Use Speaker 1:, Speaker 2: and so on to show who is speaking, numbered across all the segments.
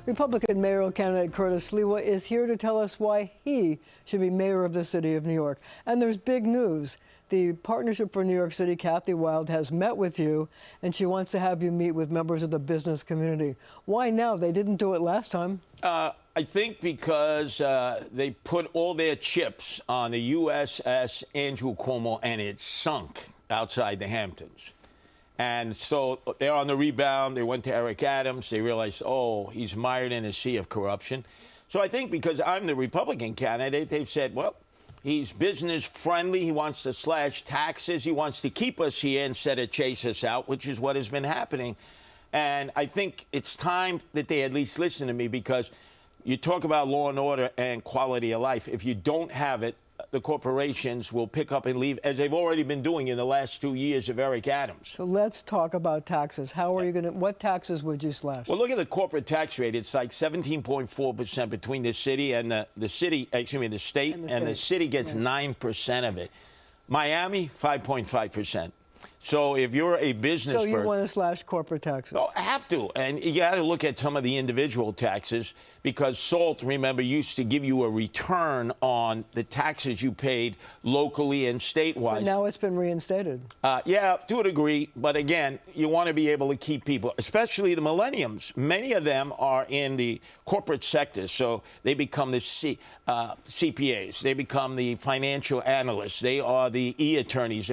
Speaker 1: Republican mayoral candidate Curtis Sliwa is here to tell us why he should be mayor of the city of New York. And there's big news. The Partnership for New York City, Kathy Wild, has met with you, and she wants to have you meet with members of the business community. Why now? They didn't do it last time.
Speaker 2: I think because they put all their chips on the USS Andrew Cuomo, and it sunk outside the Hamptons. And so they're on the rebound. They went to Eric Adams. They realized, oh, he's mired in a sea of corruption. So I think because I'm the Republican candidate, they've said, well, he's business friendly. He wants to slash taxes. He wants to keep us here instead of chase us out, which is what has been happening. And I think it's time that they at least listen to me, because you talk about law and order and quality of life. If you don't have it, the corporations will pick up and leave, as they've already been doing in the last 2 years of Eric Adams.
Speaker 1: So let's talk about taxes. How are you going to, what taxes would you slash?
Speaker 2: Well, look at the corporate tax rate. It's like 17.4% between the city and the state, and the city gets 9% of it. Miami, 5.5%. So if you're a business person...
Speaker 1: So you want to slash corporate taxes?
Speaker 2: Oh, I have to. And you got to look at some of the individual taxes, because SALT, remember, used to give you a return on the taxes you paid locally and statewide.
Speaker 1: But now it's been reinstated.
Speaker 2: Yeah, to a degree. But again, you want to be able to keep people, especially the millennials. Many of them are in the corporate sector, so they become the CPAs. They become the financial analysts. They are the attorneys.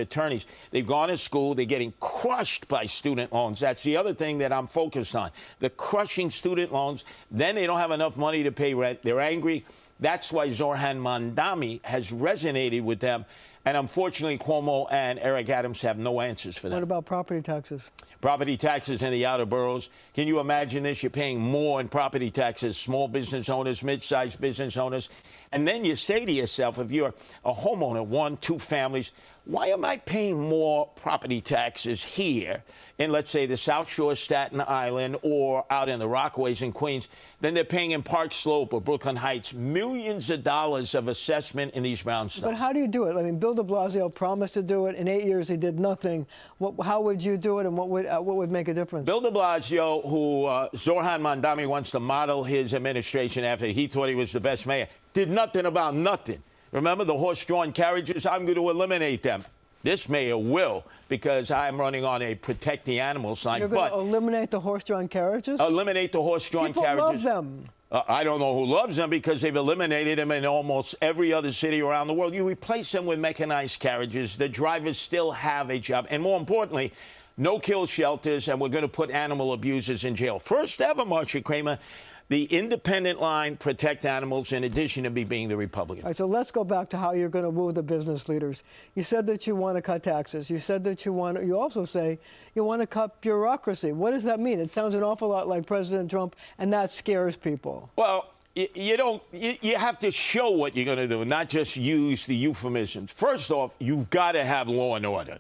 Speaker 2: They've gone to school. They're getting crushed by student loans. That's the other thing that I'm focused on. The crushing student loans. Then they don't have enough money to pay rent. They're angry. That's why Zohran Mamdani has resonated with them. And unfortunately, Cuomo and Eric Adams have no answers for that.
Speaker 1: What about property taxes?
Speaker 2: Property taxes in the outer boroughs. Can you imagine this? You're paying more in property taxes, small business owners, mid-sized business owners. And then you say to yourself, if you're a homeowner, 1, 2 families, why am I paying more property taxes here in, let's say, the South Shore, Staten Island, or out in the Rockaways in Queens than they're paying in Park Slope or Brooklyn Heights? Millions of dollars of assessment in these brownstones.
Speaker 1: But how do you do it? I mean, Bill de Blasio promised to do it. In 8 years, he did nothing. How would you do it, and what would make a difference?
Speaker 2: Bill de Blasio, who Zohran Mamdani wants to model his administration after, he thought he was the best mayor, did nothing about nothing. Remember the horse-drawn carriages? I'm going to eliminate them. This mayor will, because I'm running on a protect the animals line.
Speaker 1: You're going to eliminate the horse-drawn carriages?
Speaker 2: Eliminate the horse-drawn carriages.
Speaker 1: People love them.
Speaker 2: I don't know who loves them, because they've eliminated them in almost every other city around the world. You replace them with mechanized carriages. The drivers still have a job. And more importantly, no kill shelters, and we're going to put animal abusers in jail. First ever, Marcia Kramer, the independent line, protect animals, in addition to me being the Republican.
Speaker 1: All right, so let's go back to how you're going to woo the business leaders. You said that you want to cut taxes. You said that you also say you want to cut bureaucracy. What does that mean? It sounds an awful lot like President Trump, and that scares people.
Speaker 2: Well, you have to show what you're going to do, not just use the euphemisms. First off, you've got to have law and order,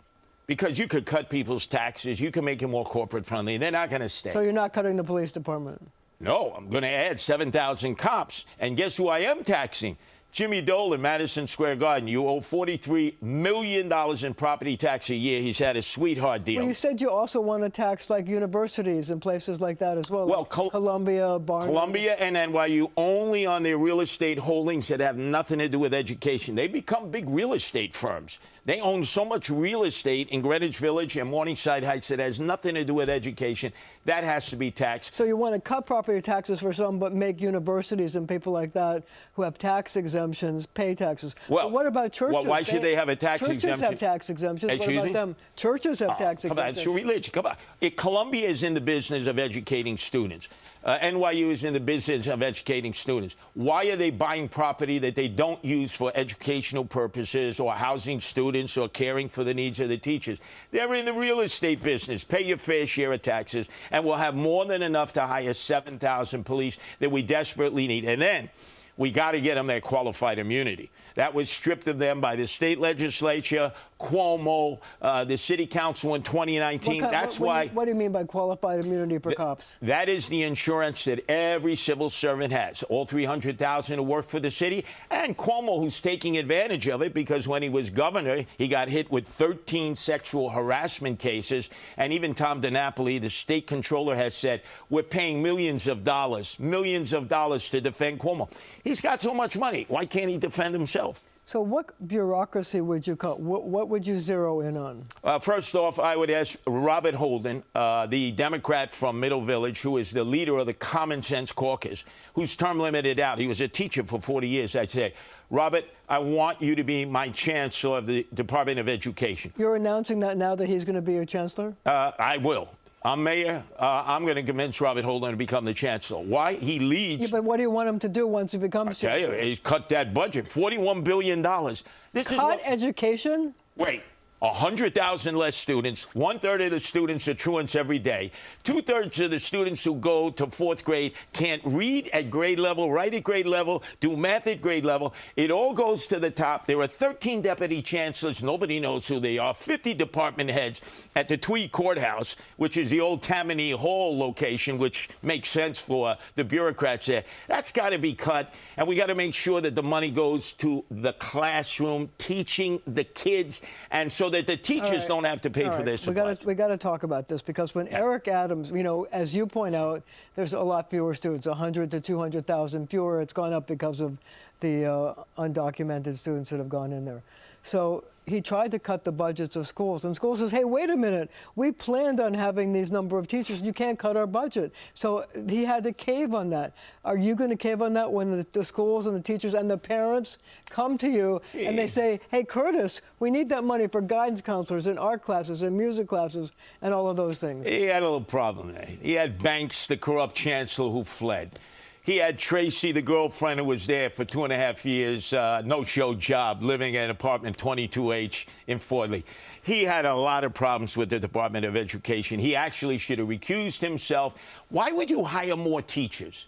Speaker 2: because you could cut people's taxes. You can make it more corporate friendly. They're not going to stay.
Speaker 1: So you're not cutting the police department?
Speaker 2: No, I'm going to add 7,000 cops. And guess who I am taxing? Jimmy Dole in Madison Square Garden. You owe $43 million in property tax a year. He's had a sweetheart deal.
Speaker 1: Well, you said you also want to tax, like, universities and places like that as well.
Speaker 2: Well,
Speaker 1: like Columbia, Barnard.
Speaker 2: Columbia and NYU only on their real estate holdings that have nothing to do with education. They become big real estate firms. They own so much real estate in Greenwich Village and Morningside Heights that has nothing to do with education. That has to be taxed.
Speaker 1: So you want to cut property taxes for some, but make universities and people like that who have tax exemptions pay taxes.
Speaker 2: Well,
Speaker 1: but what about churches?
Speaker 2: Well, why should they have a tax exemption?
Speaker 1: Churches have tax exemptions. What about them? Churches have tax exemptions.
Speaker 2: Come on, it's your religion. Come on. Columbia is in the business of educating students. NYU is in the business of educating students. Why are they buying property that they don't use for educational purposes or housing students or caring for the needs of the teachers? They're in the real estate business. Pay your fair share of taxes, and we'll have more than enough to hire 7,000 police that we desperately need. And then We got to get them their qualified immunity. That was stripped of them by the state legislature, Cuomo, the city council in 2019.
Speaker 1: What do you mean by qualified immunity for cops?
Speaker 2: That is the insurance that every civil servant has. All 300,000 who work for the city, and Cuomo, who's taking advantage of it because when he was governor, he got hit with 13 sexual harassment cases. And even Tom DiNapoli, the state controller, has said, we're paying millions of dollars to defend Cuomo. He's got so much money. Why can't he defend himself?
Speaker 1: So what bureaucracy would you call? What would you zero in on?
Speaker 2: First off, I would ask Robert Holden, the Democrat from Middle Village, who is the leader of the Common Sense Caucus, who's term limited out. He was a teacher for 40 years. I'd say, Robert, I want you to be my chancellor of the Department of Education.
Speaker 1: You're announcing that now that he's going to be your chancellor?
Speaker 2: I will. I'm mayor. I'm going to convince Robert Holden to become the chancellor. Why? He leads.
Speaker 1: Yeah, but what do you want him to do once he becomes chancellor?
Speaker 2: I tell you, he's cut that budget, $41 billion.
Speaker 1: Cut education?
Speaker 2: Wait. 100,000 less students. 1/3 of the students are truants every day. 2/3 of the students who go to 4th grade can't read at grade level, write at grade level, do math at grade level. It all goes to the top. There are 13 deputy chancellors. Nobody knows who they are. 50 department heads at the Tweed Courthouse, which is the old Tammany Hall location, which makes sense for the bureaucrats there. That's got to be cut. And we got to make sure that the money goes to the classroom, teaching the kids, and so that the teachers don't have to pay for their supplies.
Speaker 1: We got to talk about this because when Eric Adams, you know, as you point out, there's a lot fewer students, 100 to 200,000 fewer. It's gone up because of the undocumented students that have gone in there. So he tried to cut the budgets of schools, and schools says, hey, wait a minute, we planned on having these number of teachers, and you can't cut our budget. So he had to cave on that. Are you going to cave on that when the schools and the teachers and the parents come to you and they say, hey, Curtis, we need that money for guidance counselors and art classes and music classes and all of those things?
Speaker 2: He had a little problem there. He had Banks, the corrupt chancellor, who fled. He had Tracy, the girlfriend who was there for 2.5 years, no-show job, living in apartment 22H in Fort Lee. He had a lot of problems with the Department of Education. He actually should have recused himself. Why would you hire more teachers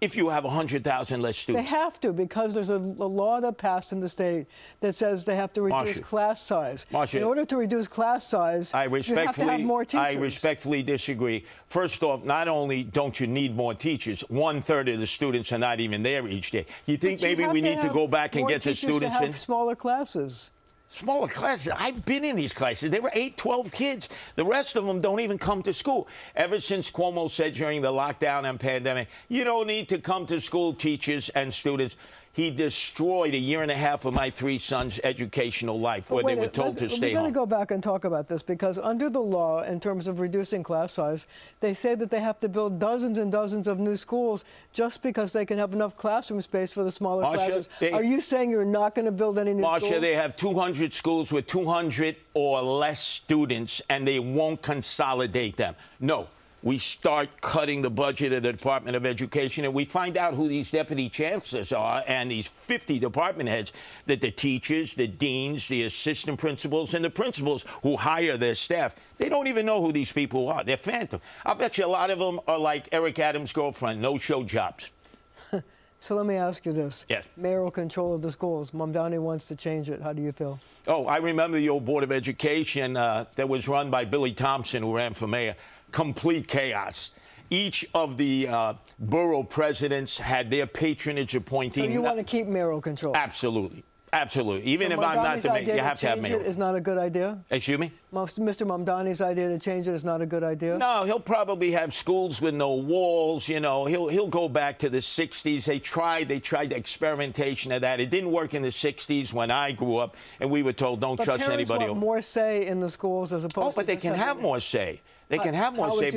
Speaker 2: if you have 100,000 less students?
Speaker 1: They have to, because there's a law that passed in the state that says they have to reduce class size.
Speaker 2: Marcia,
Speaker 1: in order to reduce class size, you have to have more teachers.
Speaker 2: I respectfully disagree. First off, not only don't you need more teachers, 1/3 of the students are not even there each day. You think maybe we need to go back and get the students in?
Speaker 1: Smaller classes.
Speaker 2: Smaller classes. I've been in these classes. There were 8, 12 kids. The rest of them don't even come to school. Ever since Cuomo said during the lockdown and pandemic, you don't need to come to school, teachers and students, he destroyed 1.5 years of my 3 sons' educational life where they were told to stay home.
Speaker 1: We're going to go back and talk about this because under the law, in terms of reducing class size, they say that they have to build dozens and dozens of new schools just because they can have enough classroom space for the smaller classes. Are you saying you're not going to build any new schools?
Speaker 2: Marcia, they have 200 schools with 200 or less students, and they won't consolidate them. No. We start cutting the budget of the Department of Education, and we find out who these deputy chancellors are and these 50 department heads, that the teachers, the deans, the assistant principals, and the principals who hire their staff, they don't even know who these people are. They're phantom. I'll bet you a lot of them are like Eric Adams' girlfriend, no-show jobs.
Speaker 1: So let me ask you this.
Speaker 2: Yes.
Speaker 1: Mayoral control of the schools. Mamdani wants to change it. How do you feel?
Speaker 2: Oh, I remember the old Board of Education that was run by Billy Thompson, who ran for mayor. Complete chaos. Each of the borough presidents had their patrimony appointing.
Speaker 1: So you want to keep mayoral control?
Speaker 2: Absolutely. Absolutely. Even
Speaker 1: so
Speaker 2: if I'm not the mayor, you have to have mayoral.
Speaker 1: It is not a good idea?
Speaker 2: Excuse me?
Speaker 1: Mr. Mamdani's idea to change it is not a good idea?
Speaker 2: No, he'll probably have schools with no walls. You know, he'll go back to the 60s. They tried experimentation of that. It didn't work in the 60s when I grew up, and we were told don't trust anybody.
Speaker 1: But parents want more say in the schools as opposed to...
Speaker 2: Oh, but they can have more say. They can have more say,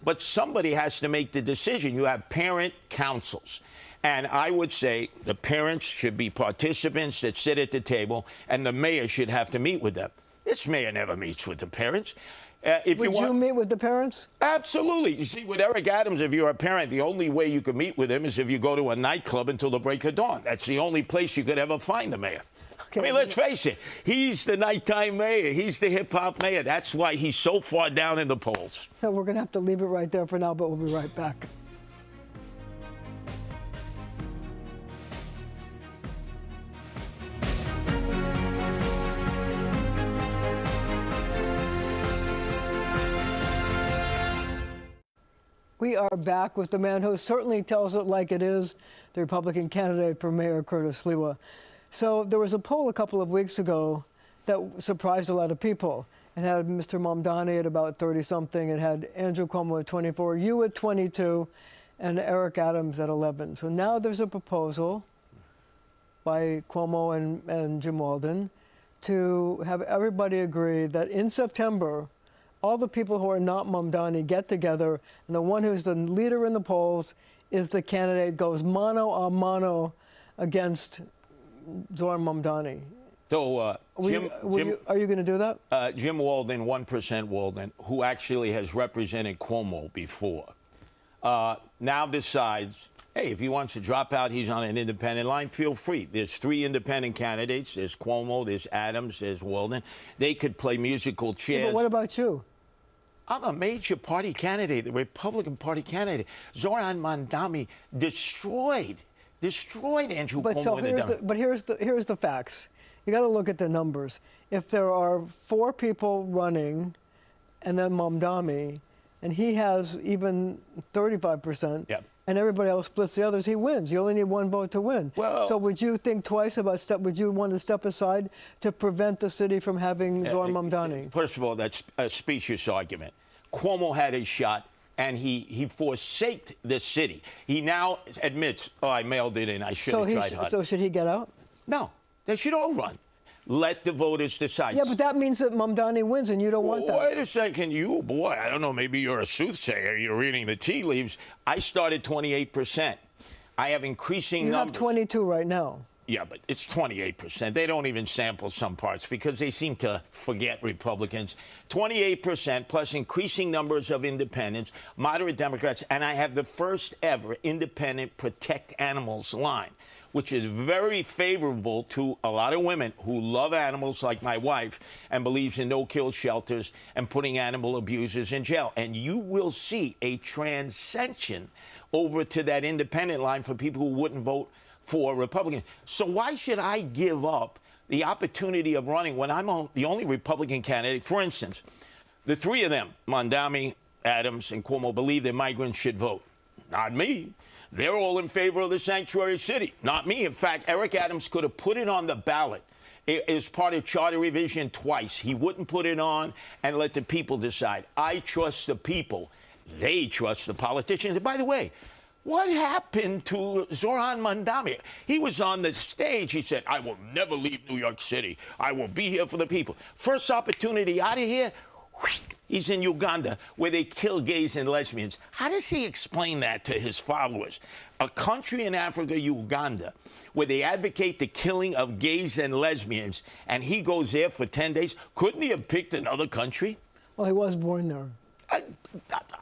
Speaker 2: but somebody has to make the decision. You have parent councils. And I would say the parents should be participants that sit at the table, and the mayor should have to meet with them. This mayor never meets with the parents.
Speaker 1: Would you meet with the parents?
Speaker 2: Absolutely. You see, with Eric Adams, if you're a parent, the only way you can meet with him is if you go to a nightclub until the break of dawn. That's the only place you could ever find the mayor. Okay. I mean, let's face it. He's the nighttime mayor. He's the hip-hop mayor. That's why he's so far down in the polls.
Speaker 1: So we're going to have to leave it right there for now, but we'll be right back. We are back with the man who certainly tells it like it is, the Republican candidate for mayor, Curtis Sliwa. So there was a poll a couple of weeks ago that surprised a lot of people. It had Mr. Mamdani at about 30-something. It had Andrew Cuomo at 24, you at 22, and Eric Adams at 11. So now there's a proposal by Cuomo and Jim Walden to have everybody agree that in September, all the people who are not Mamdani get together, and the one who's the leader in the polls is the candidate goes mano a mano against Zohran Mamdani.
Speaker 2: So,
Speaker 1: are you going to do that?
Speaker 2: Jim Walden, 1% Walden, who actually has represented Cuomo before, now decides, hey, if he wants to drop out, he's on an independent line, feel free. There's 3 independent candidates. There's Cuomo, there's Adams, there's Walden. They could play musical chairs.
Speaker 1: Yeah, but what about you?
Speaker 2: I'm a major party candidate, the Republican Party candidate. Zohran Mamdani destroyed Andrew Cuomo.
Speaker 1: But here's the facts. You got to look at the numbers. If there are 4 people running, and then Mamdani, and he has even 35%,
Speaker 2: yep,
Speaker 1: and everybody else splits the others, he wins. You only need 1 vote to win.
Speaker 2: Well,
Speaker 1: so would you think twice about would you want to step aside to prevent the city from having Zohran Mamdani?
Speaker 2: First of all, that's a specious argument. Cuomo had his shot, and he forsaked the city. He now admits, oh, I mailed it in. I should have tried harder.
Speaker 1: So should he get out?
Speaker 2: No, they should all run. Let the voters decide.
Speaker 1: Yeah, but that means that Mamdani wins, and you don't want that.
Speaker 2: Wait a second. You, boy, I don't know, maybe you're a soothsayer. You're reading the tea leaves. I started 28%. I have increasing numbers.
Speaker 1: You have 22 right now.
Speaker 2: Yeah, but it's 28%. They don't even sample some parts because they seem to forget Republicans. 28% plus increasing numbers of independents, moderate Democrats, and I have the first ever independent Protect Animals line, which is very favorable to a lot of women who love animals like my wife and believes in no-kill shelters and putting animal abusers in jail. And you will see a transition over to that independent line for people who wouldn't vote for Republicans. So why should I give up the opportunity of running when I'm the only Republican candidate? For instance, the 3 of them, Mamdani, Adams, and Cuomo, believe that migrants should vote. Not me. They're all in favor of the sanctuary city. Not me. In fact, Eric Adams could have put it on the ballot as part of charter revision twice. He wouldn't put it on and let the people decide. I trust the people. They trust the politicians. And by the way, what happened to Zohran Mamdani? He was on the stage. He said, I will never leave New York City. I will be here for the people. First opportunity out of here, he's in Uganda, where they kill gays and lesbians. How does he explain that to his followers? A country in Africa, Uganda, where they advocate the killing of gays and lesbians, and he goes there for 10 days. Couldn't he have picked another country?
Speaker 1: Well, he was born there.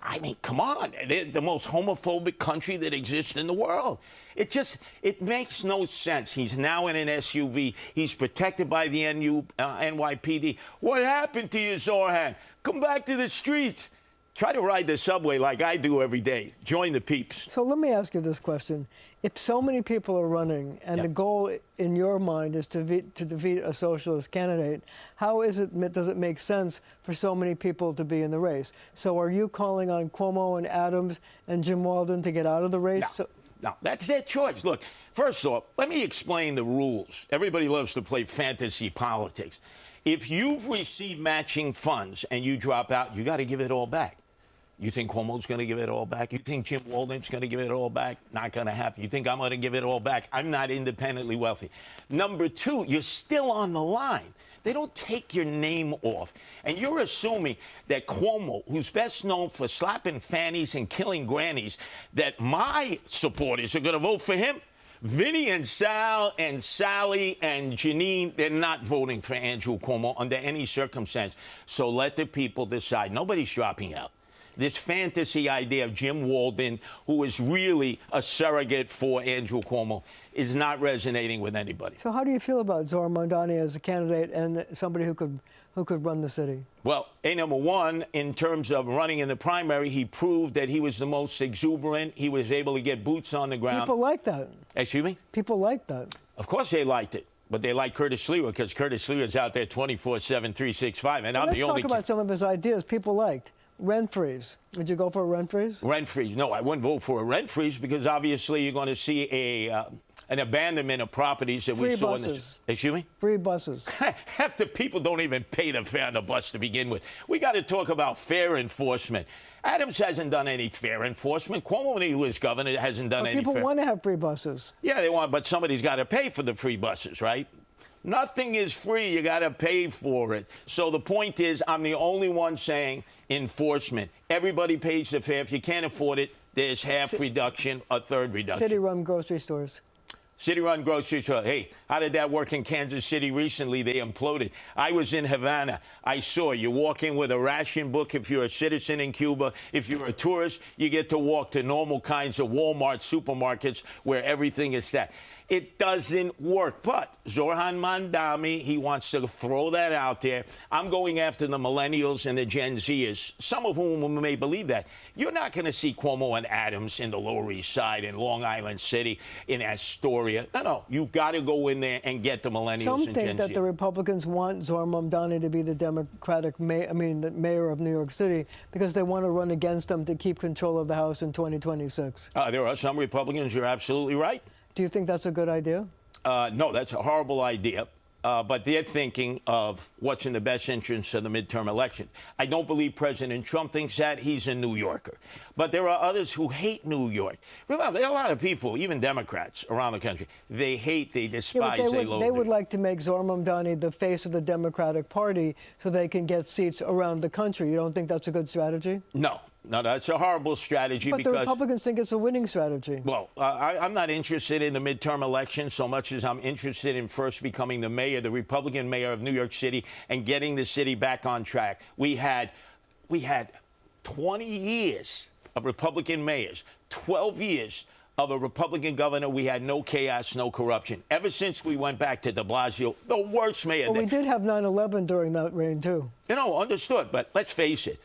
Speaker 2: I mean, come on. They're the most homophobic country that exists in the world. It makes no sense. He's now in an SUV. He's protected by the NYPD. What happened to you, Zohran? Come back to the streets. Try to ride the subway like I do every day. Join the peeps.
Speaker 1: So let me ask you this question. If so many people are running and the goal in your mind is to defeat a socialist candidate, how does it make sense for so many people to be in the race? So are you calling on Cuomo and Adams and Jim Walden to get out of the race?
Speaker 2: No, that's their choice. Look, first off, let me explain the rules. Everybody loves to play fantasy politics. If you've received matching funds and you drop out, you got to give it all back. You think Cuomo's going to give it all back? You think Jim Walden's going to give it all back? Not going to happen. You think I'm going to give it all back? I'm not independently wealthy. Number 2, you're still on the line. They don't take your name off. And you're assuming that Cuomo, who's best known for slapping fannies and killing grannies, that my supporters are going to vote for him? Vinny and Sal and Sally and Janine, they're not voting for Andrew Cuomo under any circumstance. So let the people decide. Nobody's dropping out. This fantasy idea of Jim Walden, who is really a surrogate for Andrew Cuomo, is not resonating with anybody.
Speaker 1: So how do you feel about Zohran Mamdani as a candidate and somebody who could run the city?
Speaker 2: Well, number one, in terms of running in the primary, he proved that he was the most exuberant. He was able to get boots on the ground.
Speaker 1: People like that.
Speaker 2: Excuse me?
Speaker 1: People like that.
Speaker 2: Of course they liked it. But they like Curtis Sliwa because Curtis Sliwa is out there 24/7, 365. And I'm the only.
Speaker 1: Let's talk about some of his ideas people liked. Rent freeze. Would you go for a rent freeze?
Speaker 2: Rent freeze. No, I wouldn't vote for a rent freeze because obviously you're going to see an abandonment of properties that we
Speaker 1: Free
Speaker 2: saw
Speaker 1: buses.
Speaker 2: in this. Excuse me?
Speaker 1: Free buses.
Speaker 2: Half the people don't even pay the fare on the bus to begin with. We got to talk about fair enforcement. Adams hasn't done any fair enforcement. Cuomo, when he was governor, hasn't done any
Speaker 1: People
Speaker 2: fair.
Speaker 1: want to have free buses.
Speaker 2: Yeah, they want, but somebody's got to pay for the free buses, right? Nothing is free. You got to pay for it. So the point is, I'm the only one saying enforcement. Everybody pays the fare. If you can't afford it, there's half reduction, a third reduction.
Speaker 1: City-run grocery stores.
Speaker 2: City-run grocery store. Hey, how did that work in Kansas City recently? They imploded. I was in Havana. I saw you walk in with a ration book if you're a citizen in Cuba. If you're a tourist, you get to walk to normal kinds of Walmart supermarkets where everything is stacked. It doesn't work. But Zoran Mandami, he wants to throw that out there. I'm going after the millennials and the Gen Zers, some of whom may believe that. You're not going to see Cuomo and Adams in the Lower East Side, in Long Island City, in Astoria. No. You got to go in there and get the millennials
Speaker 1: Some
Speaker 2: and
Speaker 1: think
Speaker 2: Gen
Speaker 1: that
Speaker 2: Z.
Speaker 1: the Republicans want Zoran Mamdani to be the the mayor of New York City because they want to run against him to keep control of the House in 2026.
Speaker 2: There are some Republicans. You're absolutely right.
Speaker 1: Do you think that's a good idea?
Speaker 2: No, that's a horrible idea. But they're thinking of what's in the best interest of the midterm election. I don't believe President Trump thinks that. He's a New Yorker. But there are others who hate New York. Remember, there are a lot of people, even Democrats around the country, they hate, they despise, they loathe.
Speaker 1: They would like to make Zoran Mamdani the face of the Democratic Party so they can get seats around the country. You don't think that's a good strategy?
Speaker 2: No, that's a horrible strategy
Speaker 1: but
Speaker 2: because
Speaker 1: the Republicans think it's a winning strategy.
Speaker 2: Well, I'm not interested in the midterm election so much as I'm interested in first becoming the mayor, the Republican mayor of New York City, and getting the city back on track. We had 20 years of Republican mayors, 12 years of a Republican governor. We had no chaos, no corruption. Ever since we went back to de Blasio, the worst mayor.
Speaker 1: Well, we did have 9/11 during that reign, too.
Speaker 2: Understood. But let's face it.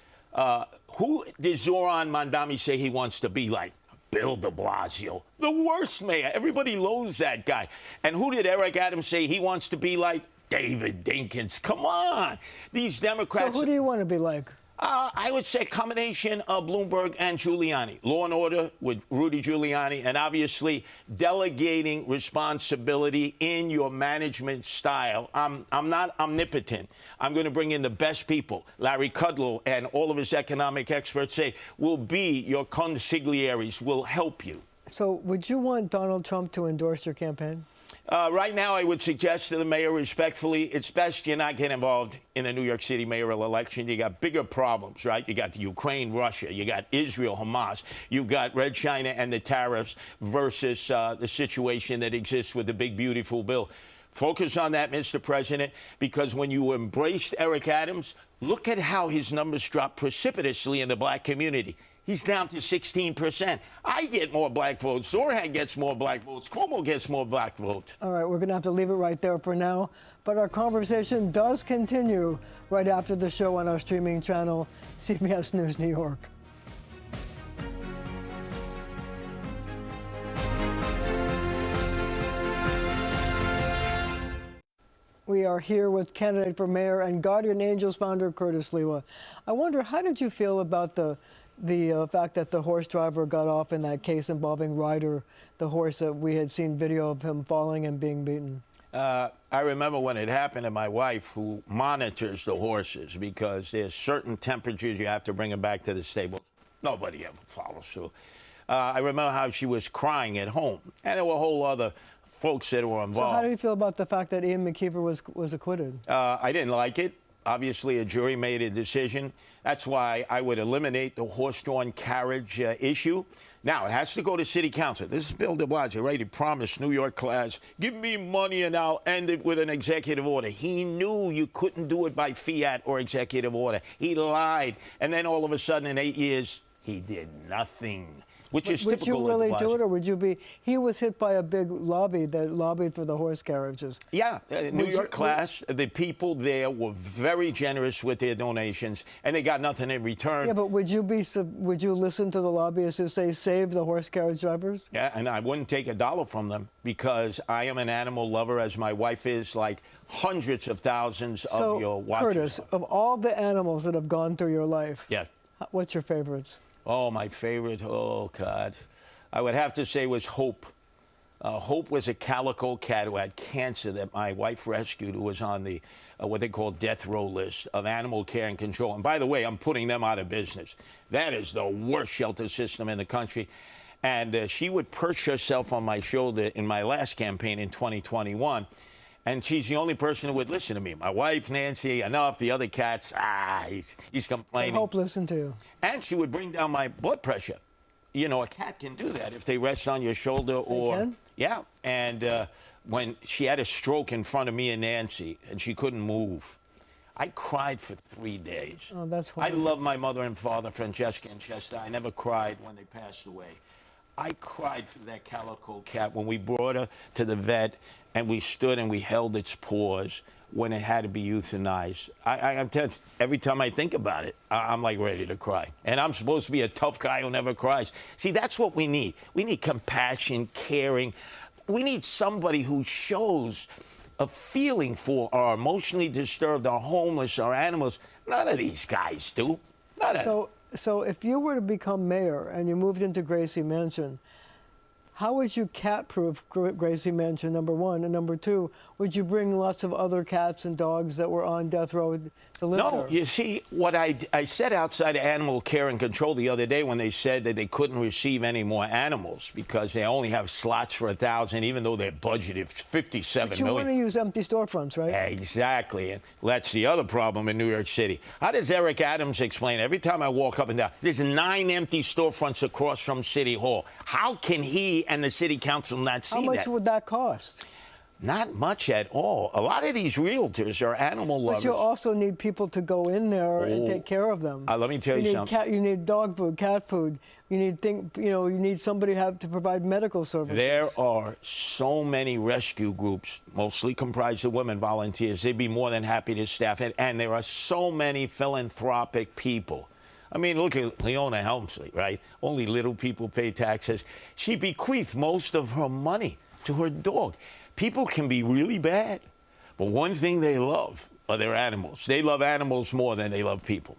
Speaker 2: Who did Zoran Mandami say he wants to be like? Bill de Blasio, the worst mayor. Everybody loathes that guy. And who did Eric Adams say he wants to be like? David Dinkins. Come on. These Democrats.
Speaker 1: So who do you want to be like?
Speaker 2: I would say a combination of Bloomberg and Giuliani. Law and order with Rudy Giuliani, and obviously delegating responsibility in your management style. I'm not omnipotent. I'm going to bring in the best people. Larry Kudlow and all of his economic experts say will be your consiglieres, will help you.
Speaker 1: So would you want Donald Trump to endorse your campaign?
Speaker 2: Right now, I would suggest to the mayor respectfully, it's best you not get involved in the New York City mayoral election. You got bigger problems, right? You got the Ukraine, Russia. You got Israel, Hamas. You got Red China and the tariffs versus the situation that exists with the big, beautiful bill. Focus on that, Mr. President, because when you embraced Eric Adams, look at how his numbers dropped precipitously in the black community. He's down to 16%. I get more black votes. Zoran gets more black votes. Cuomo gets more black votes.
Speaker 1: All right, we're going to have to leave it right there for now. But our conversation does continue right after the show on our streaming channel, CBS News New York. We are here with candidate for mayor and Guardian Angels founder Curtis Sliwa. I wonder, how did you feel about the fact that the horse driver got off in that case involving Ryder, the horse that we had seen video of him falling and being beaten?
Speaker 2: I remember when it happened to my wife, who monitors the horses, because there's certain temperatures you have to bring them back to the stable. Nobody ever follows through. I remember how she was crying at home, and there were a whole other folks that were involved.
Speaker 1: So how do you feel about the fact that Ian McKeever was acquitted?
Speaker 2: I didn't like it. Obviously, a jury made a decision. That's why I would eliminate the horse-drawn carriage issue. Now, it has to go to city council. This is Bill de Blasio, right? He promised New York class, give me money and I'll end it with an executive order. He knew you couldn't do it by fiat or executive order. He lied. And then all of a sudden, in 8 years, he did nothing. Which is typical
Speaker 1: Would you really
Speaker 2: of de Blasio.
Speaker 1: do it, or would you be? He was hit by a big lobby that lobbied for the horse carriages.
Speaker 2: Yeah, New York class, the people there were very generous with their donations, and they got nothing in return.
Speaker 1: Yeah, but would you listen to the lobbyists who say save the horse carriage drivers?
Speaker 2: Yeah, and I wouldn't take $1 from them because I am an animal lover, as my wife is, like hundreds of thousands of your watchers.
Speaker 1: Curtis, of all the animals that have gone through your life,
Speaker 2: yeah,
Speaker 1: What's your favorites?
Speaker 2: Oh, my favorite, oh, God. I would have to say was Hope. Hope was a calico cat who had cancer that my wife rescued, who was on the what they call death row list of animal care and control. And by the way, I'm putting them out of business. That is the worst shelter system in the country. And she would perch herself on my shoulder in my last campaign in 2021. And she's the only person who would listen to me. My wife, Nancy, enough. The other cats, he's complaining.
Speaker 1: Hope listen to you.
Speaker 2: And she would bring down my blood pressure. You know, a cat can do that if they rest on your shoulder or...
Speaker 1: They can?
Speaker 2: Yeah. And when she had a stroke in front of me and Nancy, and she couldn't move, I cried for 3 days.
Speaker 1: Oh, that's
Speaker 2: I
Speaker 1: horrible.
Speaker 2: love my mother and father, Francesca and Chester. I never cried when they passed away. I cried for that calico cat when we brought her to the vet and we stood and we held its paws when it had to be euthanized. I'm telling you, every time I think about it, I'm like ready to cry. And I'm supposed to be a tough guy who never cries. See, that's what we need. We need compassion, caring. We need somebody who shows a feeling for our emotionally disturbed, our homeless, our animals. None of these guys do. None of them.
Speaker 1: So if you were to become mayor and you moved into Gracie Mansion, how would you cat-proof Gracie Mansion, number one? And number two, would you bring lots of other cats and dogs that were on death row to live there?
Speaker 2: No, you see, what I said outside of animal care and control the other day when they said that they couldn't receive any more animals because they only have slots for 1,000, even though their budget is $57
Speaker 1: But you
Speaker 2: million.
Speaker 1: want to use empty storefronts, right?
Speaker 2: Exactly. And that's the other problem in New York City. How does Eric Adams explain? Every time I walk up and down, there's 9 empty storefronts across from City Hall. How can he and the city council not see that?
Speaker 1: How much would that cost?
Speaker 2: Not much at all. A lot of these realtors are animal lovers.
Speaker 1: But you also need people to go in there and take care of them.
Speaker 2: Let me tell you something.
Speaker 1: You need dog food, cat food. You need somebody to provide medical services.
Speaker 2: There are so many rescue groups, mostly comprised of women volunteers. They'd be more than happy to staff it. And there are so many philanthropic people. I mean, look at Leona Helmsley, right? Only little people pay taxes. She bequeathed most of her money to her dog. People can be really bad, but one thing they love are their animals. They love animals more than they love people.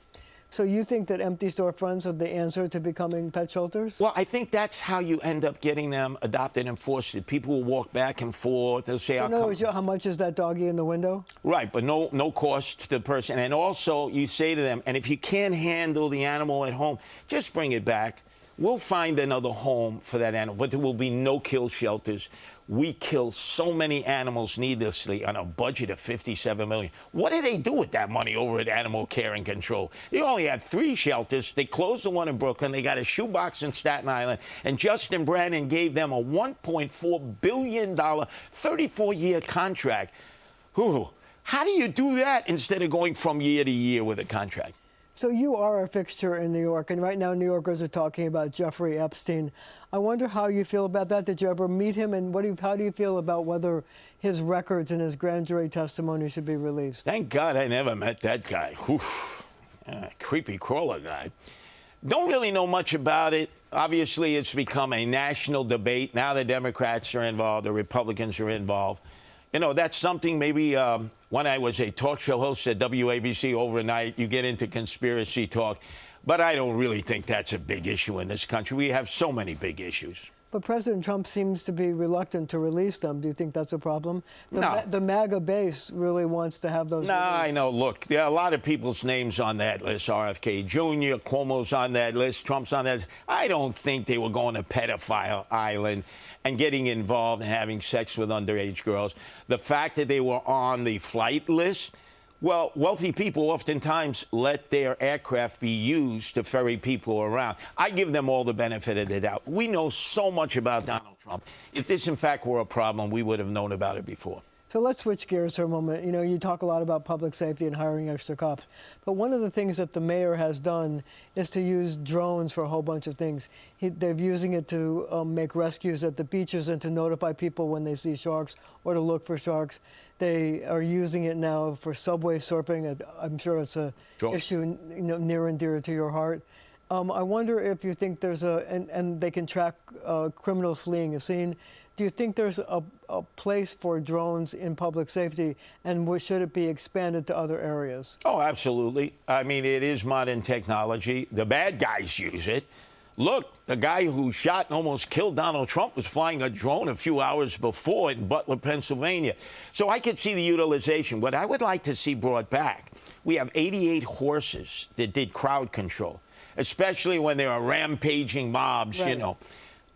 Speaker 1: So you think that empty storefronts are the answer to becoming pet shelters?
Speaker 2: Well, I think that's how you end up getting them adopted and fostered. People will walk back and forth. They'll say,
Speaker 1: So how much is that doggy in the window?
Speaker 2: Right, but no cost to the person. And also, you say to them, and if you can't handle the animal at home, just bring it back. We'll find another home for that animal, but there will be no kill shelters. We kill so many animals needlessly on a budget of $57 million. What do they do with that money over at Animal Care and Control? They only have 3 shelters. They closed the one in Brooklyn. They got a shoebox in Staten Island. And Justin Brannan gave them a $1.4 billion, 34-year contract. How do you do that instead of going from year to year with a contract?
Speaker 1: So you are a fixture in New York, and right now New Yorkers are talking about Jeffrey Epstein. I wonder how you feel about that. Did you ever meet him, and how do you feel about whether his records and his grand jury testimony should be released?
Speaker 2: Thank God I never met that guy. Creepy crawler guy. Don't really know much about it. Obviously, it's become a national debate. Now the Democrats are involved, the Republicans are involved. You know, that's something maybe when I was a talk show host at WABC overnight, you get into conspiracy talk. But I don't really think that's a big issue in this country. We have so many big issues.
Speaker 1: But President Trump seems to be reluctant to release them. Do you think that's a problem?
Speaker 2: No.
Speaker 1: The MAGA base really wants to have those.
Speaker 2: No,
Speaker 1: released.
Speaker 2: I know. Look, there are a lot of people's names on that list. RFK Jr., Cuomo's on that list, Trump's on that list. I don't think they were going to pedophile island and getting involved and having sex with underage girls. The fact that they were on the flight list, well, wealthy people oftentimes let their aircraft be used to ferry people around. I give them all the benefit of the doubt. We know so much about Donald Trump. If this, in fact, were a problem, we would have known about it before.
Speaker 1: So let's switch gears for a moment. You know, you talk a lot about public safety and hiring extra cops. But one of the things that the mayor has done is to use drones for a whole bunch of things. They're using it to make rescues at the beaches and to notify people when they see sharks or to look for sharks. They are using it now for subway surfing. I'm sure it's a issue near and dear to your heart. I wonder if you think there's and they can track criminals fleeing a scene. Do you think there's a place for drones in public safety, and should it be expanded to other areas?
Speaker 2: Oh, absolutely. I mean, it is modern technology. The bad guys use it. Look, the guy who shot and almost killed Donald Trump was flying a drone a few hours before in Butler, Pennsylvania. So I could see the utilization. What I would like to see brought back, we have 88 horses that did crowd control, especially when there are rampaging mobs,
Speaker 1: right.
Speaker 2: you know.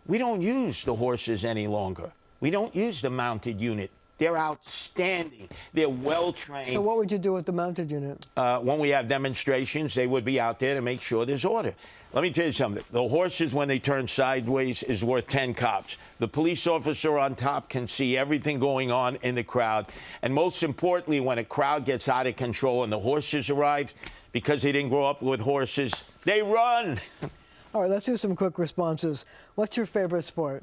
Speaker 2: We don't use the horses any longer. We don't use the mounted unit. They're outstanding. They're well-trained.
Speaker 1: So what would you do with the mounted unit?
Speaker 2: When we have demonstrations, they would be out there to make sure there's order. Let me tell you something. The horses, when they turn sideways, is worth 10 cops. The police officer on top can see everything going on in the crowd. And most importantly, when a crowd gets out of control and the horses arrive, because they didn't grow up with horses, they run.
Speaker 1: All right, let's do some quick responses. What's your favorite sport?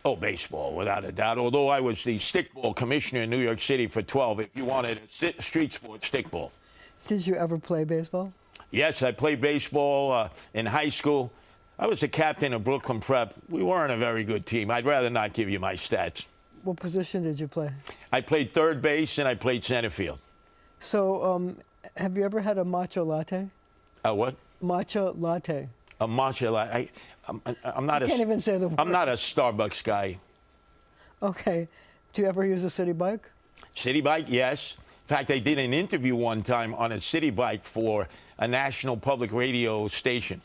Speaker 2: Oh, baseball, without a doubt. Although I was the stickball commissioner in New York City for 12, if you wanted a street sport, stickball.
Speaker 1: Did you ever play baseball?
Speaker 2: Yes, I played baseball in high school. I was the captain of Brooklyn Prep. We weren't a very good team. I'd rather not give you my stats.
Speaker 1: What position did you play?
Speaker 2: I played third base and I played center field.
Speaker 1: So have you ever had a matcha latte?
Speaker 2: A what?
Speaker 1: Matcha latte.
Speaker 2: A matcha latte. I'm not
Speaker 1: Can't even say the word.
Speaker 2: I'm not a Starbucks guy.
Speaker 1: Okay. Do you ever use a city bike?
Speaker 2: City bike, yes. In fact, I did an interview one time on a city bike for a national public radio station.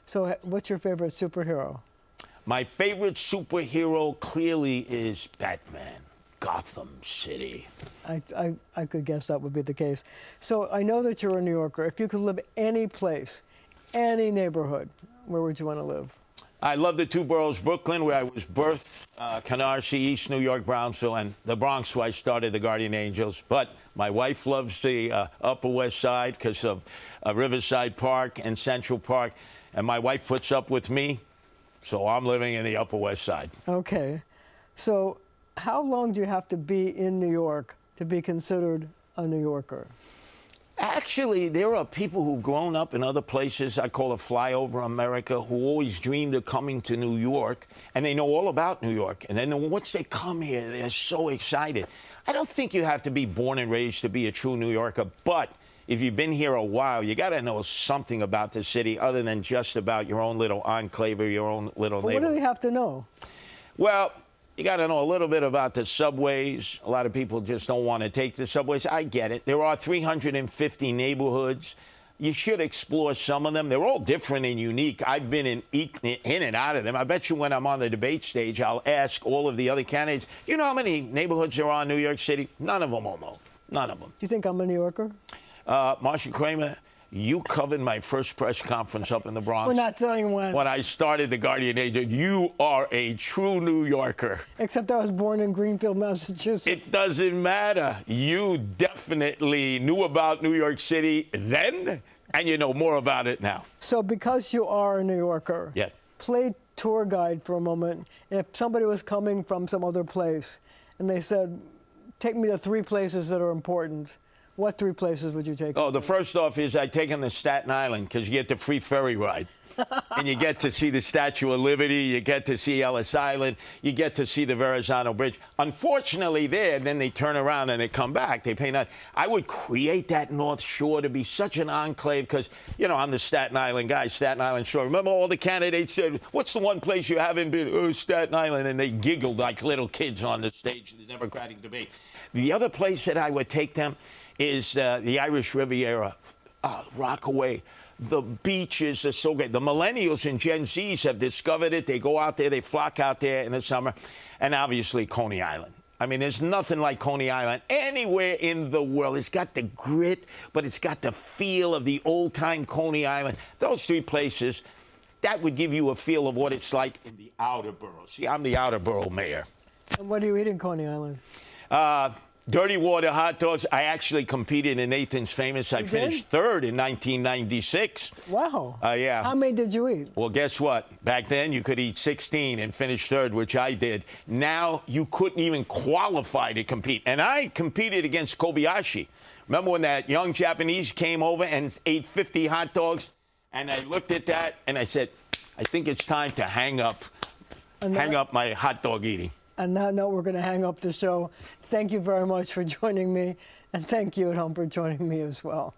Speaker 1: So what's your favorite superhero?
Speaker 2: My favorite superhero clearly is Batman, Gotham City.
Speaker 1: I could guess that would be the case. So I know that you're a New Yorker. If you could live any place, any neighborhood, where would you want to live?
Speaker 2: I love the two boroughs, Brooklyn, where I was birthed, Canarsie, East New York, Brownsville, and the Bronx, where I started the Guardian Angels. But my wife loves the Upper West Side because of Riverside Park and Central Park. And my wife puts up with me, so I'm living in the Upper West Side.
Speaker 1: Okay. So how long do you have to be in New York to be considered a New Yorker?
Speaker 2: Actually, there are people who've grown up in other places, I call it flyover America, who always dreamed of coming to New York, and they know all about New York. And then once they come here, they're so excited. I don't think you have to be born and raised to be a true New Yorker, but if you've been here a while, you got to know something about the city other than just about your own little enclave or your own little neighborhood.
Speaker 1: What do you have to know?
Speaker 2: Well, you got to know a little bit about the subways. A lot of people just don't want to take the subways. I get it. There are 350 neighborhoods. You should explore some of them. They're all different and unique. I've been in and out of them. I bet you when I'm on the debate stage, I'll ask all of the other candidates, you know how many neighborhoods there are in New York City? None of them will know. None of them.
Speaker 1: Do you think I'm a New Yorker?
Speaker 2: Marcia Kramer, you covered my first press conference up in the Bronx.
Speaker 1: We're not telling when.
Speaker 2: When I started the Guardian Angel, you are a true New Yorker.
Speaker 1: Except I was born in Greenfield, Massachusetts.
Speaker 2: It doesn't matter. You definitely knew about New York City then, and you know more about it now.
Speaker 1: So because you are a New Yorker,
Speaker 2: yeah.
Speaker 1: Play tour guide for a moment. If somebody was coming from some other place and they said, take me to 3 places that are important, what 3 places would you take?
Speaker 2: Oh, the first off is I take them to Staten Island because you get the free ferry ride. And you get to see the Statue of Liberty. You get to see Ellis Island. You get to see the Verrazano Bridge. Unfortunately, then they turn around and they come back. They pay not. I would create that North Shore to be such an enclave because, you know, I'm the Staten Island guy, Staten Island Shore. Remember all the candidates said, what's the one place you haven't been? Oh, Staten Island. And they giggled like little kids on the stage in the Democratic debate. The other place that I would take them is the Irish Riviera, Rockaway. The beaches are so great. The millennials and Gen Zs have discovered it. They go out there. They flock out there in the summer. And obviously, Coney Island. I mean, there's nothing like Coney Island anywhere in the world. It's got the grit, but it's got the feel of the old-time Coney Island. Those 3 places, that would give you a feel of what it's like in the outer boroughs. See, I'm the outer borough mayor.
Speaker 1: And what do you eat in Coney Island?
Speaker 2: Dirty water hot dogs. I actually competed in Nathan's Famous. I finished 3rd in 1996.
Speaker 1: Wow.
Speaker 2: Yeah.
Speaker 1: How many did you eat?
Speaker 2: Well, guess what? Back then, you could eat 16 and finish 3rd, which I did. Now, you couldn't even qualify to compete. And I competed against Kobayashi. Remember when that young Japanese came over and ate 50 hot dogs? And I looked at that and I said, I think it's time to hang up my hot dog eating.
Speaker 1: On that note, we're going to hang up the show. Thank you very much for joining me, and thank you at home for joining me as well.